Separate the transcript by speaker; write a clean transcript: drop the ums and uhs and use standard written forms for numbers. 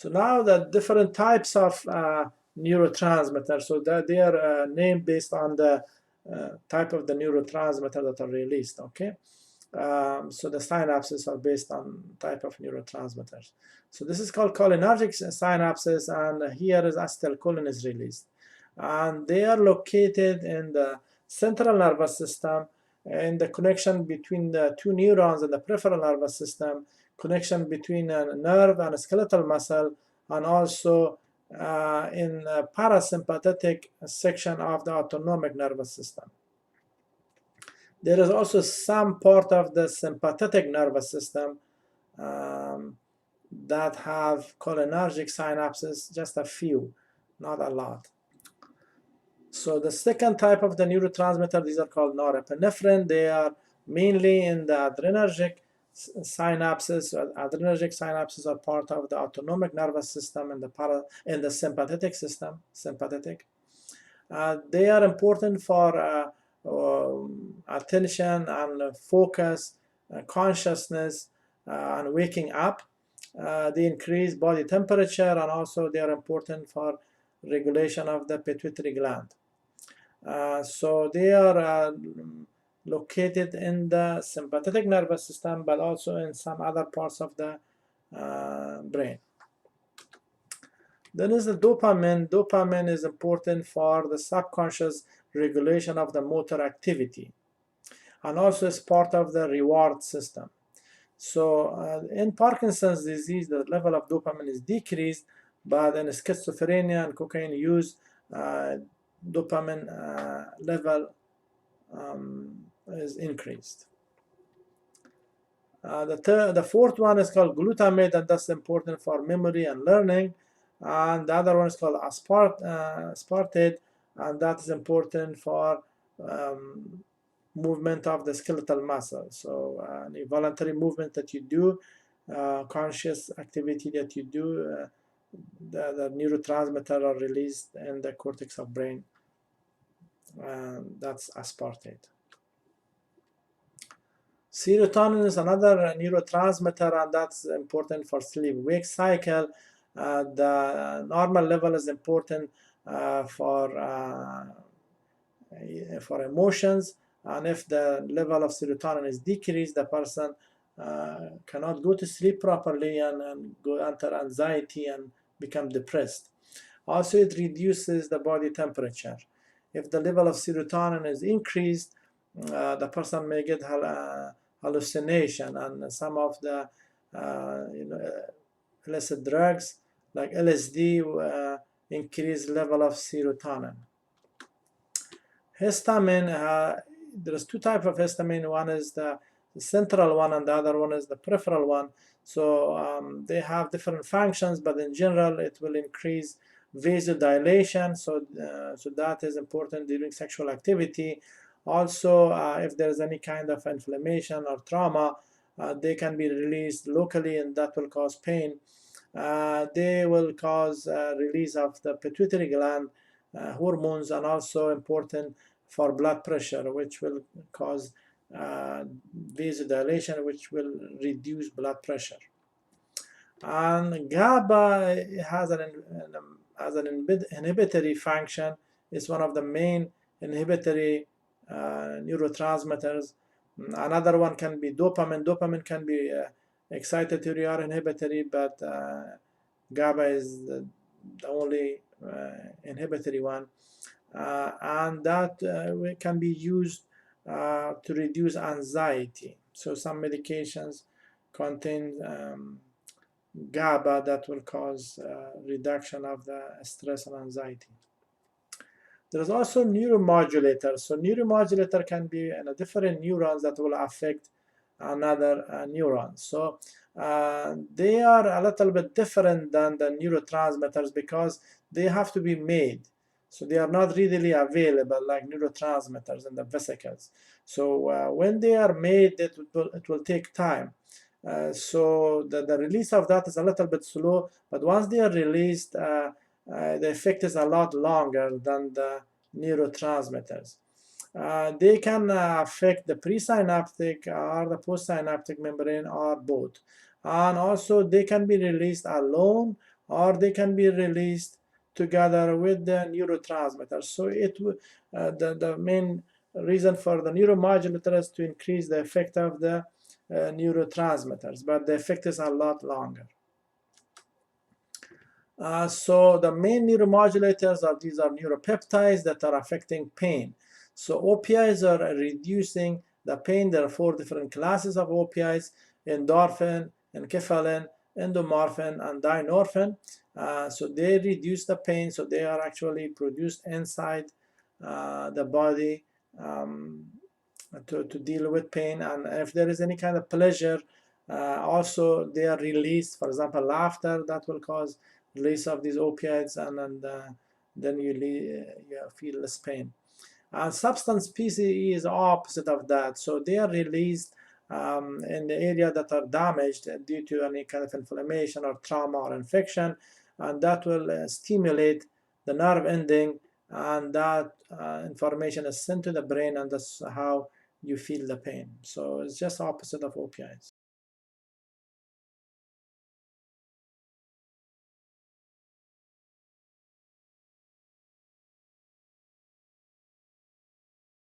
Speaker 1: So now the different types of neurotransmitters, so that they are named based on the type of the neurotransmitter that are released, okay? So the synapses are based on type of neurotransmitters. So this is called cholinergic synapses, and here is acetylcholine is released. And they are located in the central nervous system, in the connection between the two neurons in the peripheral nervous system, connection between a nerve and a skeletal muscle, and also in the parasympathetic section of the autonomic nervous system. There is also some part of the sympathetic nervous system that have cholinergic synapses, just a few, not a lot. So the second type of the neurotransmitter, these are called norepinephrine. They are mainly in the adrenergic synapses. Adrenergic synapses are part of the autonomic nervous system and the sympathetic system. They are important for attention and focus, consciousness, and waking up. They increase body temperature, and also they are important for regulation of the pituitary gland. So they are located in the sympathetic nervous system, but also in some other parts of the brain. Then is the dopamine. Dopamine is important for the subconscious regulation of the motor activity, and also is part of the reward system. So in Parkinson's disease, the level of dopamine is decreased, but in schizophrenia and cocaine use, dopamine level is increased. The fourth one is called glutamate, and that's important for memory and learning. And the other one is called aspartate, and that is important for movement of the skeletal muscle. So any voluntary movement that you do, conscious activity that you do, the neurotransmitter are released in the cortex of brain. That's aspartate. Serotonin is another neurotransmitter, and that's important for sleep-wake cycle. The normal level is important for emotions, and if the level of serotonin is decreased, the person cannot go to sleep properly and go enter anxiety and become depressed. Also, it reduces the body temperature. If the level of serotonin is increased, the person may get hallucination, and some of the illicit drugs like LSD increase level of serotonin. Histamine, there's two types of histamine. One is the central one, and the other one is the peripheral one. So they have different functions, but in general, it will increase vasodilation. So that is important during sexual activity. Also, if there is any kind of inflammation or trauma, they can be released locally, and that will cause pain. They will cause release of the pituitary gland hormones, and also important for blood pressure, which will cause vasodilation, which will reduce blood pressure. And GABA has an inhibitory function. It's one of the main inhibitory neurotransmitters. Another one can be dopamine. Dopamine can be excitatory or inhibitory, but GABA is the only inhibitory one, and that can be used to reduce anxiety. So some medications contain GABA that will cause reduction of the stress and anxiety. There is also neuromodulators. So neuromodulator can be in a different neurons that will affect another neuron. So they are a little bit different than the neurotransmitters because they have to be made. So they are not readily available like neurotransmitters in the vesicles. So when they are made, it will take time. So the release of that is a little bit slow, but once they are released, the effect is a lot longer than the neurotransmitters. They can affect the presynaptic or the postsynaptic membrane or both. And also they can be released alone or they can be released together with the neurotransmitters. So the main reason for the neuromodulator is to increase the effect of the neurotransmitters, but the effect is a lot longer. So the main neuromodulators these are neuropeptides that are affecting pain. So opioids are reducing the pain. There are 4 different classes of opioids: endorphin, enkephalin, endomorphin, and dynorphin. So they reduce the pain. So they are actually produced inside the body to deal with pain. And if there is any kind of pleasure, also they are released. For example, laughter, that will cause release of these opioids, and then you feel less pain. Substance PCE is opposite of that. So they are released in the area that are damaged due to any kind of inflammation or trauma or infection, and that will stimulate the nerve ending, and that information is sent to the brain, and that's how you feel the pain. So it's just opposite of opioids.